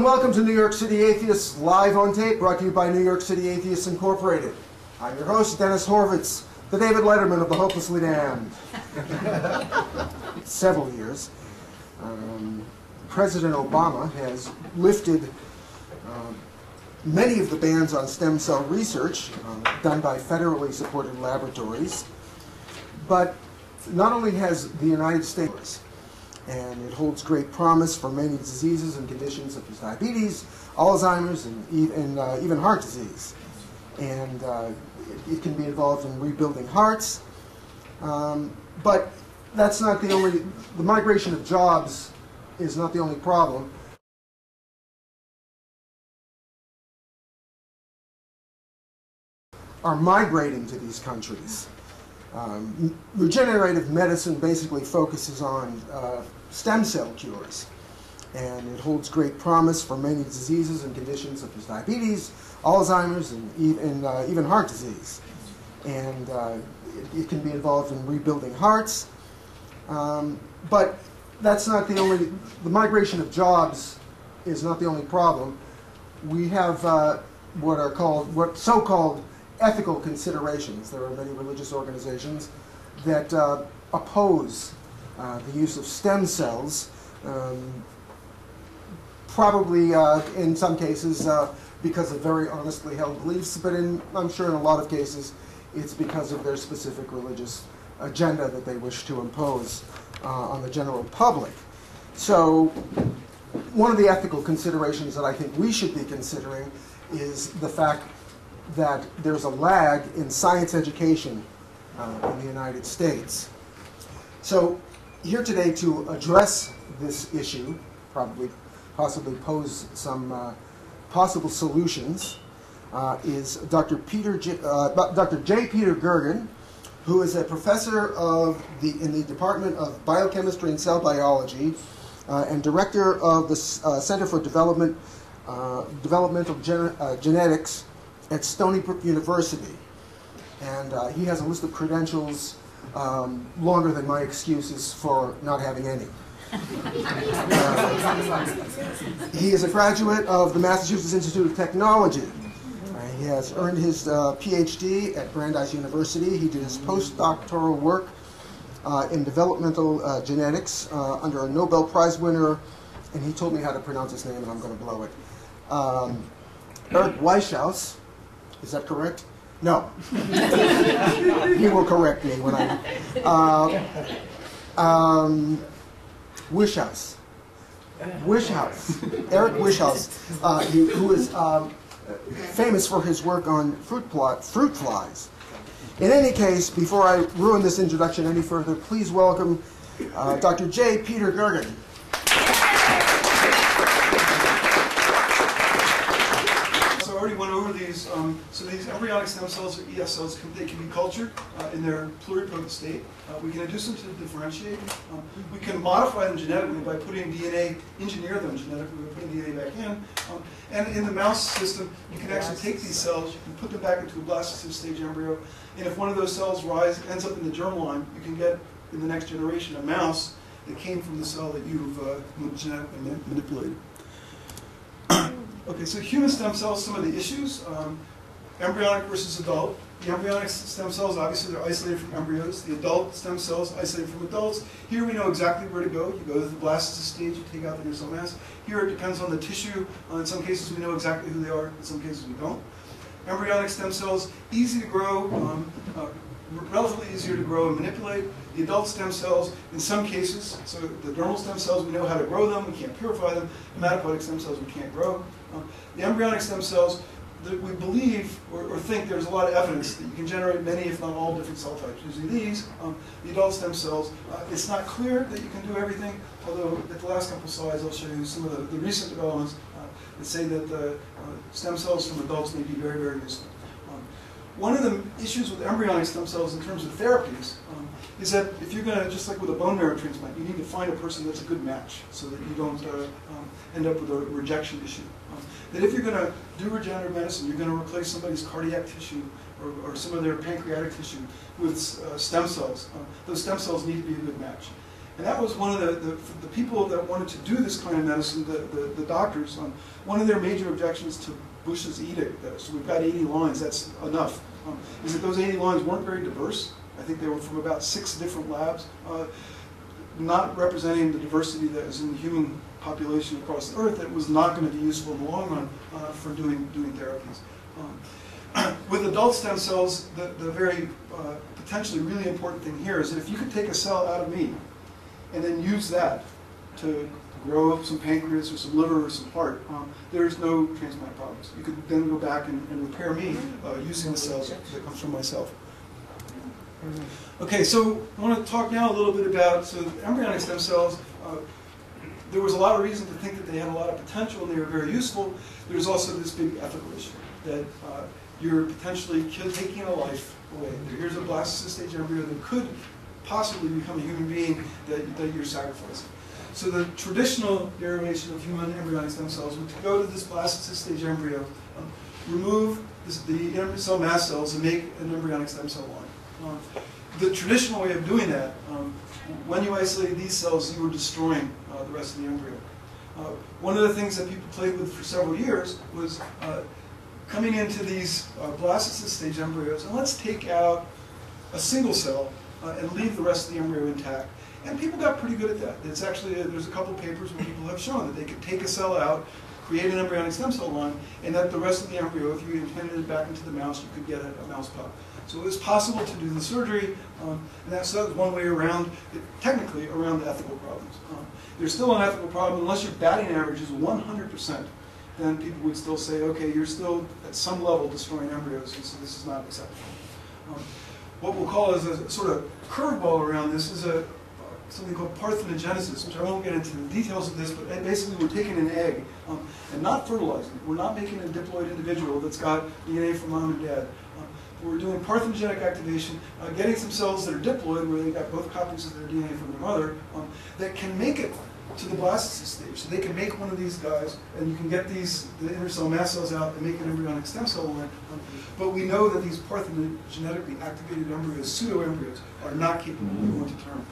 and welcome to New York City Atheists Live on Tape, brought to you by New York City Atheists Incorporated. I'm your host, Dennis Horvitz, the David Letterman of the Hopelessly Damned. Several years, President Obama has lifted many of the bans on stem cell research done by federally supported laboratories, but not only has the United States, and it holds great promise for many diseases and conditions such as diabetes, Alzheimer's, and even heart disease. And it can be involved in rebuilding hearts. But that's not the only, the migration of jobs is not the only problem. Are migrating to these countries. Regenerative medicine basically focuses on stem cell cures, and it holds great promise for many diseases and conditions such as diabetes, Alzheimer's, and even heart disease. And it can be involved in rebuilding hearts. But that's not the only, the migration of jobs is not the only problem. We have what are called, so-called ethical considerations. There are many religious organizations that oppose the use of stem cells, probably in some cases because of very honestly held beliefs, but I'm sure in a lot of cases it's because of their specific religious agenda that they wish to impose on the general public. So one of the ethical considerations that I think we should be considering is the fact that there's a lag in science education in the United States. So here today to address this issue, possibly pose some possible solutions, is Dr. J. Peter GERGEN, who is a professor in the Department of Biochemistry and Cell Biology and director of the Center for Developmental Genetics at Stony Brook University. And he has a list of credentials longer than my excuses for not having any. He is a graduate of the Massachusetts Institute of Technology. He has earned his PhD at Brandeis University. He did his postdoctoral work in developmental genetics under a Nobel Prize winner, and he told me how to pronounce his name, and I'm going to blow it. Eric Weishauss. Is that correct? No. He will correct me when I... Weishauss. Eric Weishauss, who is famous for his work on fruit flies. In any case, before I ruin this introduction any further, please welcome Dr. J. Peter GERGEN. I already went over these. So these embryonic stem cells, or ES cells, they can be cultured in their pluripotent state. We can induce them to differentiate. We can modify them genetically by putting DNA, engineer them genetically by putting DNA back in. And in the mouse system, you can actually take these cells, you can put them back into a blastocyst stage embryo, and if one of those cells ends up in the germline, you can get, in the next generation, a mouse that came from the cell that you've genetically manipulated. Okay, so human stem cells, some of the issues, embryonic versus adult. The embryonic stem cells, obviously, they're isolated from embryos. The adult stem cells, isolated from adults. Here we know exactly where to go. You go to the blastocyst stage, you take out the neutral mass. Here it depends on the tissue. In some cases we know exactly who they are, in some cases we don't. Embryonic stem cells, easy to grow, relatively easier to grow and manipulate. The adult stem cells, in some cases, so the dermal stem cells, we know how to grow them, we can't purify them. Hematopoietic stem cells, we can't grow. The embryonic stem cells, we believe or think there's a lot of evidence that you can generate many, if not all, different cell types using these. The adult stem cells, it's not clear that you can do everything, although at the last couple of slides I'll show you some of the recent developments that say that the stem cells from adults may be very, very useful. One of the issues with embryonic stem cells in terms of therapies is that if you're going to, just like with a bone marrow transplant, you need to find a person that's a good match so that you don't end up with a rejection issue. That if you're going to do regenerative medicine, you're going to replace somebody's cardiac tissue or some of their pancreatic tissue with stem cells. Those stem cells need to be a good match. And that was one of the people that wanted to do this kind of medicine, the doctors. One of their major objections to Bush's edict, so we've got 80 lines, that's enough, is that those 80 lines weren't very diverse. I think they were from about 6 different labs, not representing the diversity that is in the human population across the earth. That was not going to be useful in the long run for doing therapies. With adult stem cells, the very potentially really important thing here is that if you could take a cell out of me and then use that to grow up some pancreas or some liver or some heart, there's no transplant problems. You could then go back and repair me using the cells that comes from myself. Okay, so I want to talk now a little bit about embryonic stem cells. There was a lot of reason to think that they had a lot of potential and they were very useful. There's also this big ethical issue that you're potentially taking a life away. Here's a blastocyst stage embryo that could possibly become a human being that you're sacrificing. So the traditional derivation of human embryonic stem cells would go to this blastocyst stage embryo, remove the cell mast cells and make an embryonic stem cell line. The traditional way of doing that, when you isolated these cells, you were destroying the rest of the embryo. One of the things that people played with for several years was coming into these blastocyst stage embryos, and let's take out a single cell and leave the rest of the embryo intact. And people got pretty good at that. It's actually, there's a couple papers where people have shown that they could take a cell out, create an embryonic stem cell line, and that the rest of the embryo, if you implanted it back into the mouse, you could get a mouse pup. So it was possible to do the surgery, and that was one way around, technically, around the ethical problems. There's still an ethical problem, unless your batting average is 100%, then people would still say, okay, you're still at some level destroying embryos, and so this is not acceptable. What we'll call as a sort of curveball around this is something called parthenogenesis, which I won't get into the details of this, but basically we're taking an egg and not fertilizing it. We're not making a diploid individual that's got DNA from mom and dad. We're doing parthenogenic activation, getting some cells that are diploid, where they've got both copies of their DNA from their mother, that can make it to the blastocyst stage. So they can make one of these guys, and you can get the inner cell mast cells out and make an embryonic stem cell line. But we know that these parthenogenetically activated embryos, pseudo-embryos, are not capable of going to term.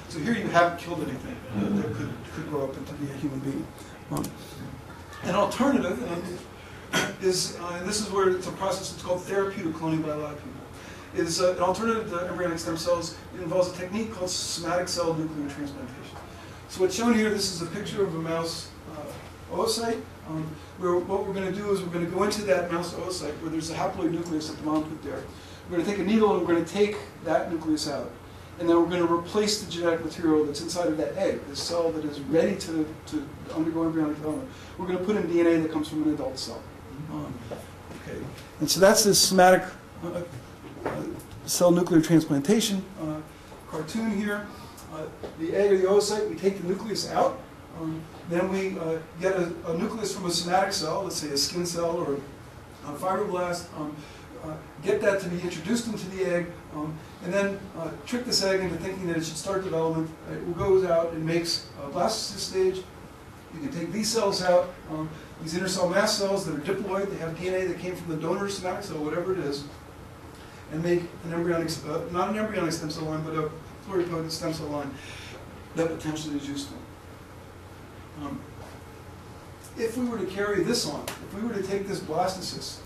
So here you haven't killed anything that could grow up into be a human being. An alternative is, and this is where it's a process that's called therapeutic cloning by a lot of people, is an alternative to embryonic stem cells. It involves a technique called somatic cell nuclear transplantation. So what's shown here, this is a picture of a mouse oocyte, where what we're going to do is we're going to go into that mouse oocyte where there's a haploid nucleus that the mom put there. We're going to take a needle and we're going to take that nucleus out. And then we're going to replace the genetic material that's inside of that egg, this cell that is ready to undergo embryonic development. We're going to put in DNA that comes from an adult cell. Okay. And so that's this somatic cell nuclear transplantation cartoon here. The egg or the oocyte, we take the nucleus out. Then we get a nucleus from a somatic cell, let's say a skin cell or a fibroblast, get that to be introduced into the egg, and then trick this egg into thinking that it should start development. It goes out and makes a blastocyst stage. You can take these cells out, these inner cell mast cells that are diploid, they have DNA that came from the donor somatic cell, whatever it is, and make an embryonic, not an embryonic stem cell line, but a pluripotent stem cell line that potentially is useful. If we were to carry this on, if we were to take this blastocyst,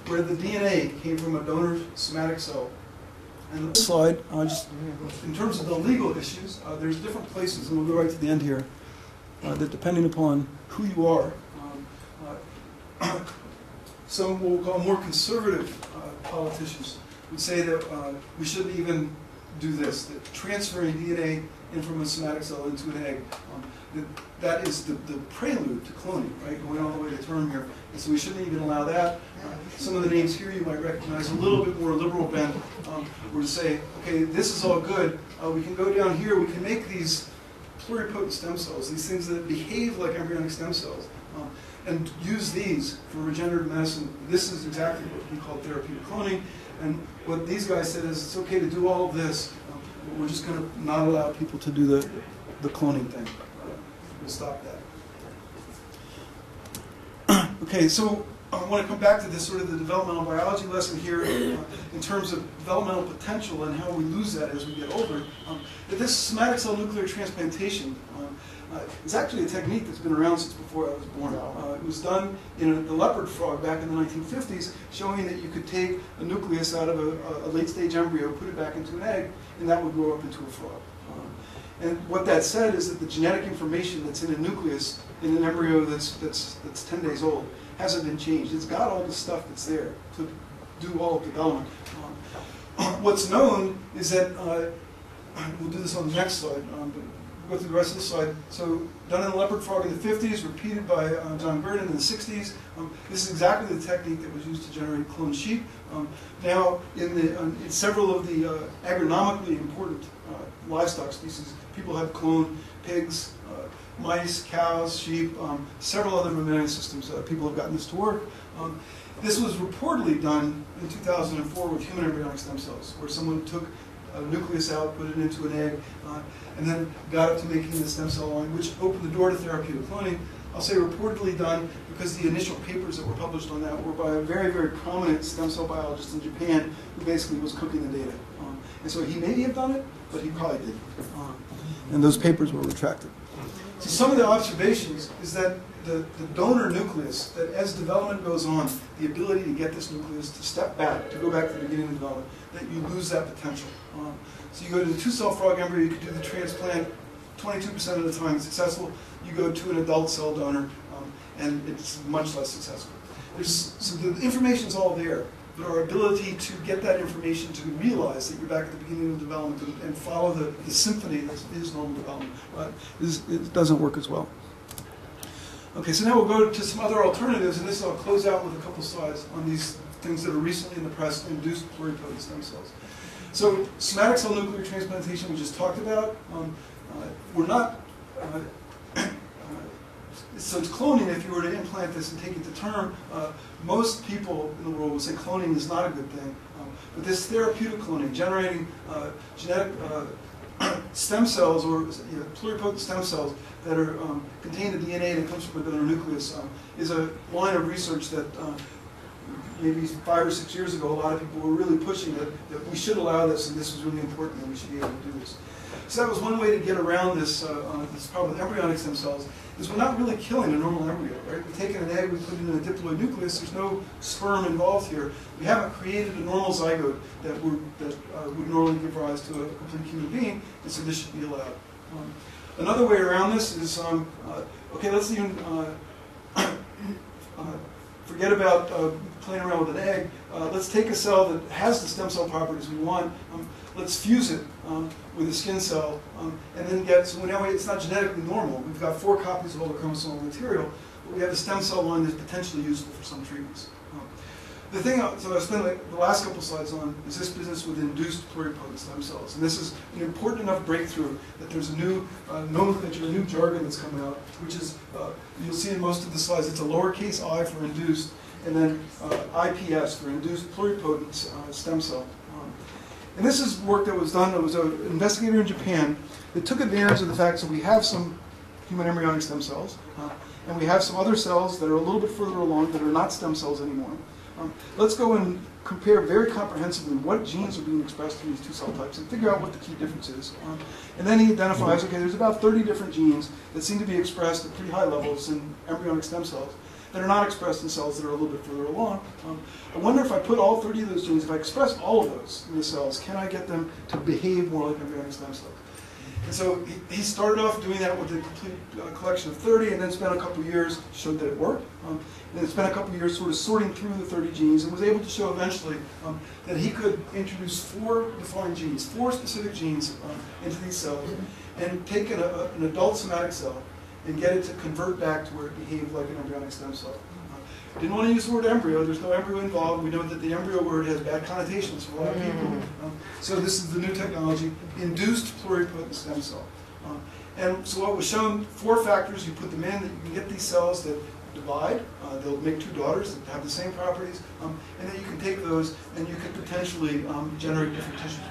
where the DNA came from a donor somatic cell, and this slide, just in terms of the legal issues, there's different places, and we'll go right to the end here, that depending upon who you are, some what we'll call more conservative politicians would say that we shouldn't even do this, that transferring DNA in from a somatic cell into an egg, that is the prelude to cloning, right, going all the way to term here, and so we shouldn't even allow that. Some of the names here you might recognize a little bit more liberal bent, were to say, okay, this is all good, we can go down here, we can make these pluripotent stem cells, these things that behave like embryonic stem cells, and use these for regenerative medicine. This is exactly what we call therapeutic cloning, and what these guys said is it's okay to do all of this, but we're just going to not allow people to do the cloning thing. We'll stop that. Okay, so I want to come back to this sort of the developmental biology lesson here in terms of developmental potential and how we lose that as we get older. That this somatic cell nuclear transplantation is actually a technique that's been around since before I was born. It was done in the leopard frog back in the 1950s, showing that you could take a nucleus out of a late-stage embryo, put it back into an egg, and that would grow up into a frog. And what that said is that the genetic information that's in a nucleus in an embryo that's 10 days old hasn't been changed. It's got all the stuff that's there to do all of development. What's known is that, we'll do this on the next slide, but we'll go through the rest of the slide. So done in the leopard frog in the 50s, repeated by John GERGEN in the 60s. This is exactly the technique that was used to generate cloned sheep. Now, in several of the agronomically important livestock species, people have cloned pigs, mice, cows, sheep, several other mammalian systems. People have gotten this to work. This was reportedly done in 2004 with human embryonic stem cells, where someone took a nucleus out, put it into an egg, and then got it to making the stem cell line, which opened the door to therapeutic cloning. I'll say reportedly done because the initial papers that were published on that were by a very, very prominent stem cell biologist in Japan who basically was cooking the data. And so he maybe have done it, but he probably didn't. And those papers were retracted. So some of the observations is that the donor nucleus, that as development goes on, the ability to get this nucleus to step back, to go back to the beginning of development, that you lose that potential. So you go to the 2-cell frog embryo, you could do the transplant 22% of the time successful. You go to an adult cell donor, and it's much less successful. So the information's all there, but our ability to get that information to realize that you're back at the beginning of development and follow the symphony that is normal development, it doesn't work as well. Okay, so now we'll go to some other alternatives, and this I'll close out with a couple slides on these things that are recently in the press, induced pluripotent stem cells. So somatic cell nuclear transplantation we just talked about. We're not, so it's cloning. If you were to implant this and take it to term, most people in the world would say cloning is not a good thing. But this therapeutic cloning, generating genetic stem cells or pluripotent stem cells that are contain the DNA that comes from a donor nucleus, is a line of research that maybe 5 or 6 years ago, a lot of people were really pushing that we should allow this, and this was really important, and we should be able to do this. So that was one way to get around this, this problem with embryonic stem cells, is we're not really killing a normal embryo, right? We've taken an egg, we put it in a diploid nucleus, there's no sperm involved here. We haven't created a normal zygote that would normally give rise to a complete human being, and so this should be allowed. Another way around this is, okay, let's even forget about playing around with an egg. Let's take a cell that has the stem cell properties we want. Let's fuse it with a skin cell, and then get, so now it's not genetically normal. We've got 4 copies of all the chromosomal material, but we have a stem cell line that's potentially useful for some treatments. The thing, so I spent the last couple slides on, is this business with induced pluripotent stem cells. And this is an important enough breakthrough that there's a new nomenclature, a new jargon that's come out, which is, you'll see in most of the slides, it's a lowercase I for induced, and then IPS for induced pluripotent stem cell. And this is work that was done. There was an investigator in Japan that took advantage of the fact that we have some human embryonic stem cells, and we have some other cells that are a little bit further along that are not stem cells anymore. Let's go and compare very comprehensively what genes are being expressed in these 2 cell types and figure out what the key difference is. And then he identifies, okay, there's about 30 different genes that seem to be expressed at pretty high levels in embryonic stem cells that are not expressed in cells that are a little bit further along. I wonder if I put all 30 of those genes, if I express all of those in the cells, can I get them to behave more like embryonic stem cells? And so he started off doing that with a complete collection of 30, and then spent a couple of years, showed that it worked. And then spent a couple of years sort of sorting through the 30 genes, and was able to show eventually that he could introduce 4 defined genes, 4 specific genes into these cells, and take an adult somatic cell and get it to convert back to where it behaved like an embryonic stem cell. Didn't want to use the word embryo. There's no embryo involved. We know that the embryo word has bad connotations for a lot of people. So this is the new technology, induced pluripotent stem cell. And so what was shown, 4 factors, you put them in, that you can get these cells that divide. They'll make 2 daughters that have the same properties. And then you can take those and you can potentially generate different tissues.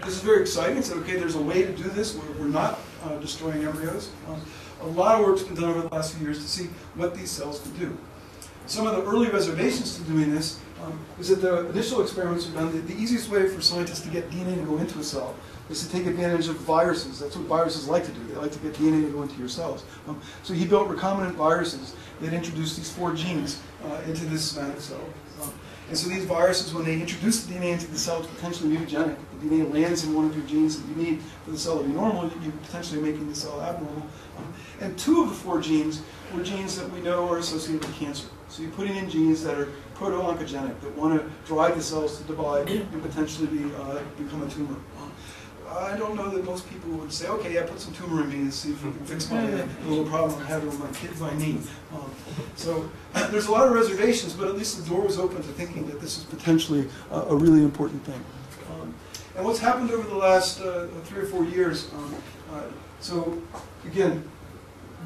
This is very exciting. So, okay, there's a way to do this where we're not destroying embryos. A lot of work's been done over the last few years to see what these cells can do. some of the early reservations to doing this is that the initial experiments were done. The easiest way for scientists to get DNA to go into a cell is to take advantage of viruses. That's what viruses like to do. They like to get DNA to go into your cells. So he built recombinant viruses that introduced these 4 genes into this somatic cell. And so these viruses, when they introduce the DNA into the cell, it's potentially mutagenic. The DNA lands in one of your genes that you need for the cell to be normal. You're potentially making the cell abnormal. And 2 of the 4 genes were genes that we know are associated with cancer. So you're putting in genes that are proto-oncogenic, that want to drive the cells to divide and potentially become a tumor. I don't know that most people would say, okay, yeah, put some tumor in me and see if we can fix my little problem I'm having with my kids I need. So there's a lot of reservations, but at least the door was open to thinking that this is potentially a really important thing. And what's happened over the last 3 or 4 years, so again,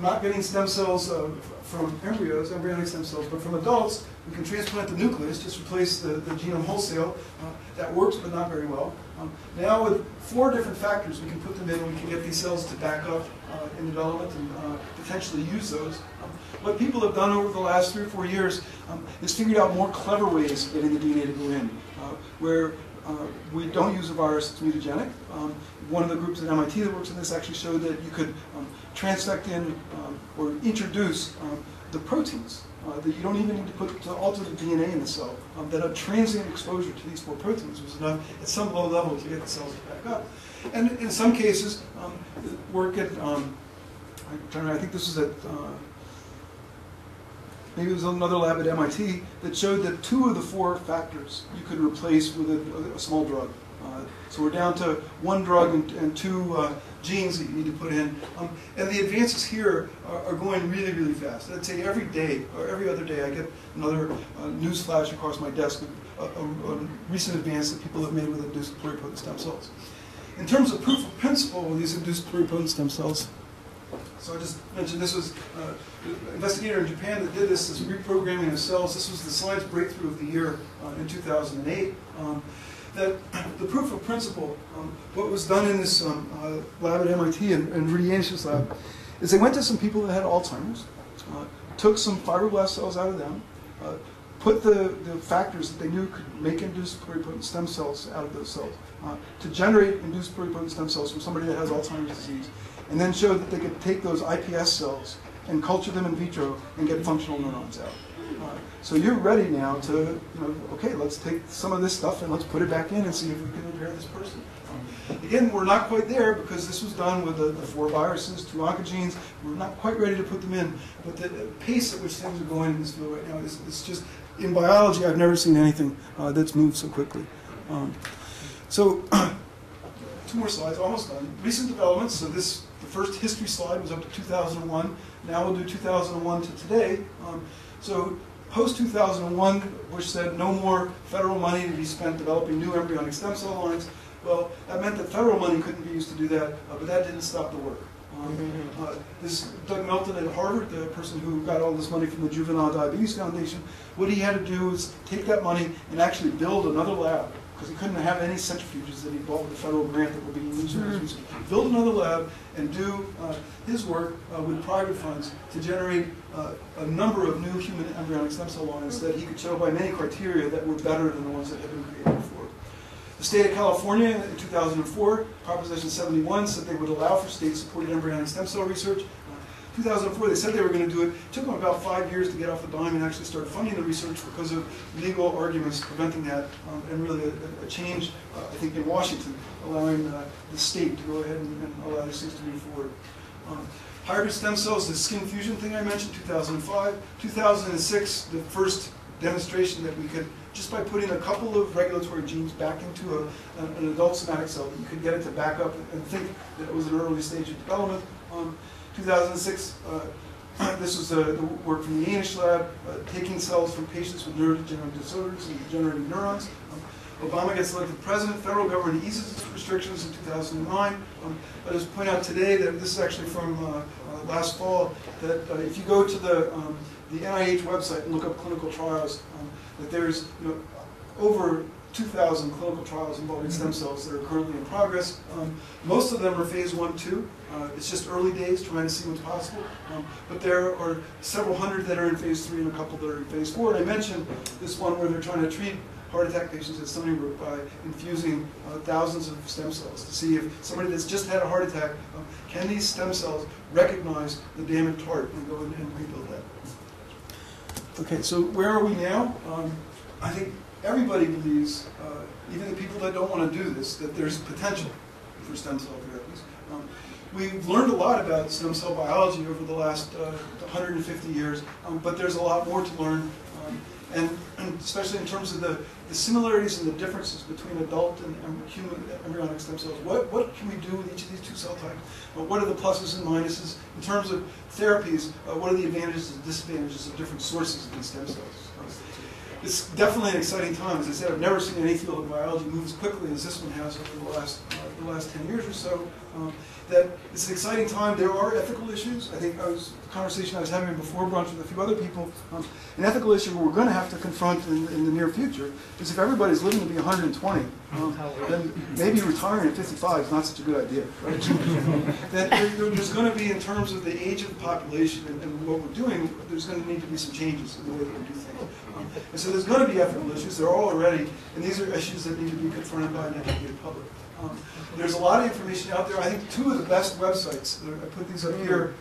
not getting stem cells from embryos, embryonic stem cells, but from adults, we can transplant the nucleus, just replace the genome wholesale. That works, but not very well. Now with 4 different factors, we can put them in and we can get these cells to back up in development and potentially use those. What people have done over the last 3 or 4 years is figured out more clever ways of getting the DNA to go in, where we don't use a virus that's mutagenic. One of the groups at MIT that works on this actually showed that you could transfect in or introduce the proteins that you don't even need to put to alter the DNA in the cell. That a transient exposure to these 4 proteins was enough at some low level to get the cells to back up. And in some cases, work at, I think this was at, maybe it was another lab at MIT that showed that 2 of the 4 factors you could replace with a small drug. So we're down to 1 drug and 2 genes that you need to put in. And the advances here are going really, really fast. I'd say every day or every other day I get another news flash across my desk of a recent advance that people have made with induced pluripotent stem cells. In terms of proof of principle with these induced pluripotent stem cells, so I just mentioned this was an investigator in Japan that did this reprogramming of cells. This was the science breakthrough of the year in 2008. That the proof of principle, what was done in this lab at MIT and Rudy Yanish's lab, is they went to some people that had Alzheimer's, took some fibroblast cells out of them, put the factors that they knew could make induced pluripotent stem cells out of those cells, to generate induced pluripotent stem cells from somebody that has Alzheimer's disease, and then showed that they could take those iPS cells and culture them in vitro and get functional neurons out. So you're ready now to, okay, let's take some of this stuff and let's put it back in and see if we can repair this person. Again, we're not quite there because this was done with the 4 viruses, 2 oncogenes. We're not quite ready to put them in. But the pace at which things are going in this field right now is just, in biology, I've never seen anything that's moved so quickly. So 2 more slides, almost done. Recent developments, so the first history slide was up to 2001. Now we'll do 2001 to today. So post-2001, Bush said no more federal money to be spent developing new embryonic stem cell lines. Well, that meant that federal money couldn't be used to do that, but that didn't stop the work. This Doug Melton at Harvard, the person who got all this money from the Juvenile Diabetes Foundation, what he had to do was take that money and actually build another lab, because he couldn't have any centrifuges that he bought with the federal grant that were being used for this research. Build another lab and do his work with private funds to generate a number of new human embryonic stem cell lines that he could show by many criteria that were better than the ones that had been created before. The state of California in 2004, Proposition 71, said they would allow for state-supported embryonic stem cell research. 2004, they said they were going to do it. It took them about 5 years to get off the dime and actually start funding the research because of legal arguments preventing that, and really a change, I think, in Washington, allowing the state to go ahead and allow these things to move forward. Hybrid stem cells, the skin fusion thing I mentioned, 2005. 2006, the first demonstration that we could, just by putting a couple of regulatory genes back into an adult somatic cell, that you could get it to back up and think that it was an early stage of development. 2006, this was the work from the Yanish lab, taking cells from patients with neurodegenerative disorders and generating neurons. Obama gets elected president, federal government eases its restrictions in 2009. I'll just point out today that this is actually from last fall, that if you go to the NIH website and look up clinical trials, that there's over 2,000 clinical trials involving stem cells that are currently in progress. Most of them are phase 1, 2. It's just early days trying to see what's possible. But there are several hundred that are in phase 3 and a couple that are in phase 4. And I mentioned this one where they're trying to treat heart attack patients at Stony Brook by infusing thousands of stem cells to see if somebody that's just had a heart attack, can these stem cells recognize the damaged heart and go in and rebuild that. Okay, so where are we now? I think everybody believes, even the people that don't want to do this, that there's potential for stem cell therapies. We've learned a lot about stem cell biology over the last 150 years, but there's a lot more to learn, and especially in terms of the similarities and the differences between adult and human embryonic stem cells. What can we do with each of these two cell types? What are the pluses and minuses? In terms of therapies, what are the advantages and disadvantages of different sources of these stem cells? It's definitely an exciting time. As I said, I've never seen any field of biology move as quickly as this one has over the last 10 years or so. That it's an exciting time. There are ethical issues. I think the conversation I was having before brunch with a few other people, an ethical issue we're going to have to confront in the near future is if everybody's living to be 120, then maybe retiring at 55 is not such a good idea. Right? That there's going to be, in terms of the age of the population and what we're doing, there's going to need to be some changes in the way that we do things. And so there's going to be ethical issues. There are already, and these are issues that need to be confronted by an educated public. There's a lot of information out there. I think two of the best websites, I put these up here,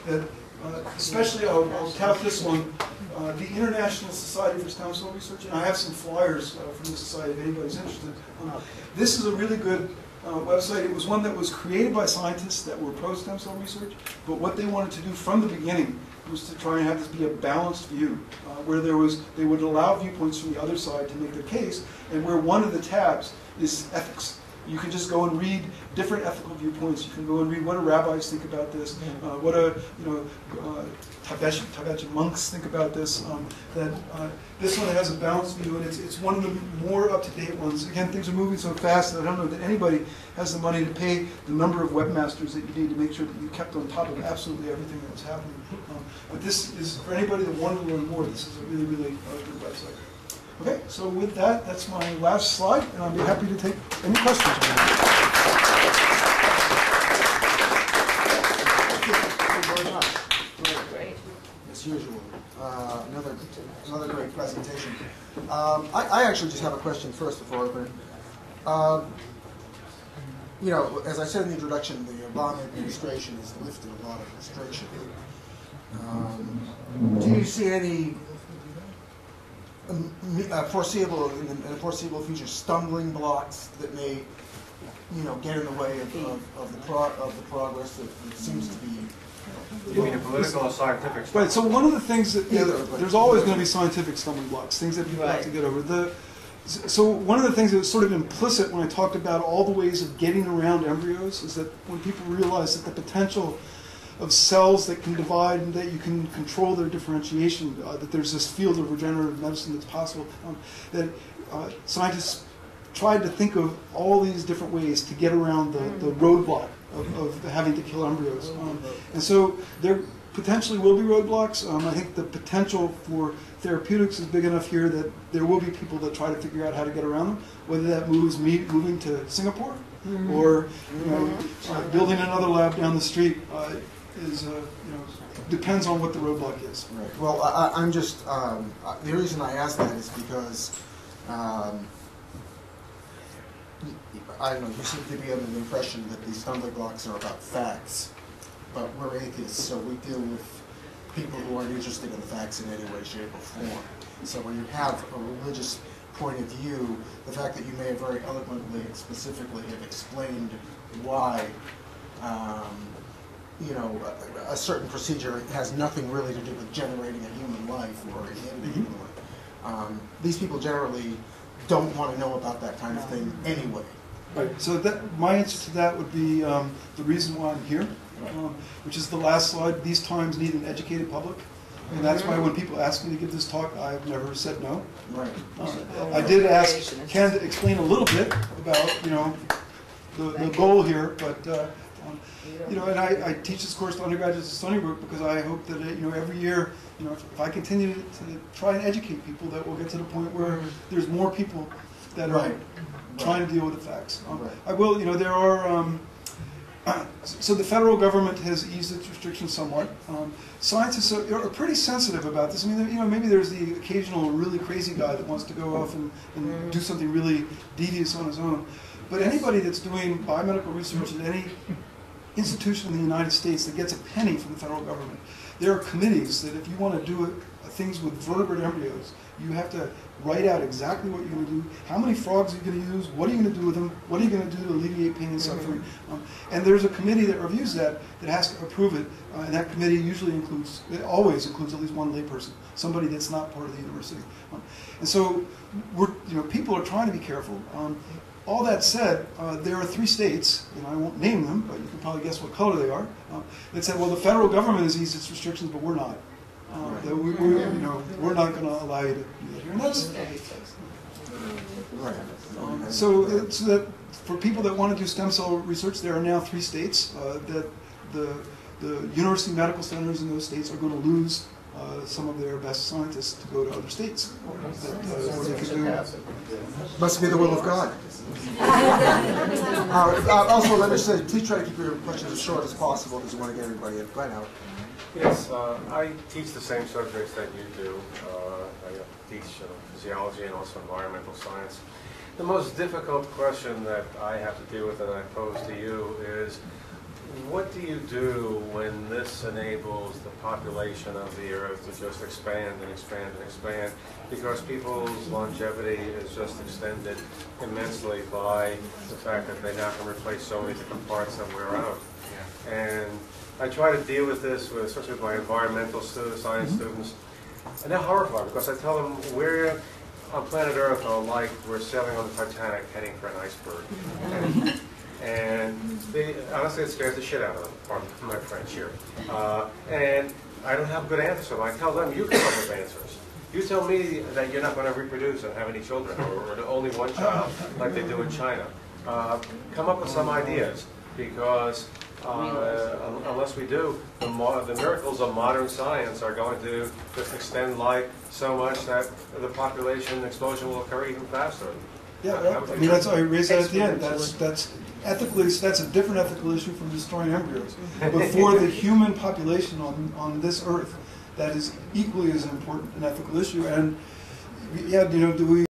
that especially I'll tout this one, the International Society for Stem Cell Research, and I have some flyers from the society if anybody's interested. This is a really good website. It was one that was created by scientists that were pro-stem cell research, but what they wanted to do from the beginning was to try and have this be a balanced view, where they would allow viewpoints from the other side to make their case, and where one of the tabs is ethics. You can just go and read different ethical viewpoints. You can go and read what do rabbis think about this, what do Tibetan monks think about this. This one has a balanced view, and it's one of the more up-to-date ones. Again, things are moving so fast that I don't know that anybody has the money to pay the number of webmasters that you need to make sure that you kept on top of absolutely everything that was happening. But this is, for anybody that wanted to learn more, this is a really, really good website. Okay, so with that, that's my last slide, and I'll be happy to take any questions. Thank you very much. Great. As usual, another great presentation. I actually just have a question first before I open it. You know, as I said in the introduction, the Obama administration has lifted a lot of restriction. Do you see any foreseeable in the foreseeable future stumbling blocks that may, you know, get in the way of the progress that seems to be? You mean a political or scientific? Right. So one of the things that there's always going to be scientific stumbling blocks, things that people have to get over. So one of the things that was sort of implicit when I talked about all the ways of getting around embryos is that when people realize that the potential of cells that can divide and that you can control their differentiation, that there's this field of regenerative medicine that's possible, that scientists tried to think of all these different ways to get around the roadblock of having to kill embryos. And so there potentially will be roadblocks. I think the potential for therapeutics is big enough here that there will be people that try to figure out how to get around them, whether that moves moving to Singapore or building another lab down the street. Depends on what the roadblock is. Right. Well, I'm just the reason I ask that is because I don't know. You seem to be under the impression that these stumbling blocks are about facts, but we're atheists, so we deal with people who aren't interested in the facts in any way, shape, or form. So when you have a religious point of view, the fact that you may have very eloquently and specifically have explained why. You know, a certain procedure has nothing really to do with generating a human life or inhibiting a human life. These people generally don't want to know about that kind of thing anyway. Right. So my answer to that would be the reason why I'm here, which is the last slide. These times need an educated public. And that's why when people ask me to give this talk, I've never said no. Right. I did ask Ken to explain a little bit about, you know, the goal here, but you know, and I teach this course to undergraduates at Stony Brook because I hope that you know, every year, you know, if I continue to try and educate people, that we'll get to the point where there's more people that are Right. trying to deal with the facts. Right. I will, there are, so the federal government has eased its restrictions somewhat. Scientists are pretty sensitive about this. I mean, maybe there's the occasional really crazy guy that wants to go off and do something really devious on his own. But anybody that's doing biomedical research at any institution in the United States that gets a penny from the federal government, there are committees that if you want to do things with vertebrate embryos, you have to write out exactly what you're going to do, how many frogs you're going to use, what are you going to do with them, what are you going to do to alleviate pain and suffering. And there's a committee that reviews that has to approve it, and that committee always includes at least one layperson, somebody that's not part of the university. And so people are trying to be careful. All that said, there are 3 states, and I won't name them, but you can probably guess what color they are, that said, well, the federal government has eased its restrictions, but we're not. That we're not going to allow you to do that here. And that's, so that for people that want to do stem cell research, there are now 3 states that the university medical centers in those states are going to lose some of their best scientists to go to other states. Where they can do. Must be the will of God. Also, let me say, please try to keep your questions as short as possible because we want to get everybody in. Go ahead, Howard. Yes, I teach the same subjects that you do. I teach physiology and also environmental science. The most difficult question that I have to deal with and I pose to you is, what do you do when this enables the population of the Earth to just expand and expand and expand because people's longevity is just extended immensely by the fact that they now can replace so many different parts that wear out? And I try to deal with this, especially with my environmental science students, and they're horrified because I tell them we're on planet Earth like we're sailing on the Titanic heading for an iceberg. And honestly, it scares the shit out of them, pardon my French here. And I don't have good answers for them. I tell them, you come up with answers. You tell me that you're not going to reproduce and have any children, or only one child, like they do in China. Come up with some ideas, because unless we do, the miracles of modern science are going to just extend life so much that the population explosion will occur even faster. Yeah, I mean, that's why I raised that at the end. That's ethically, that's a different ethical issue from destroying embryos. But for the human population on this earth, that is equally as important an ethical issue. And yeah, do we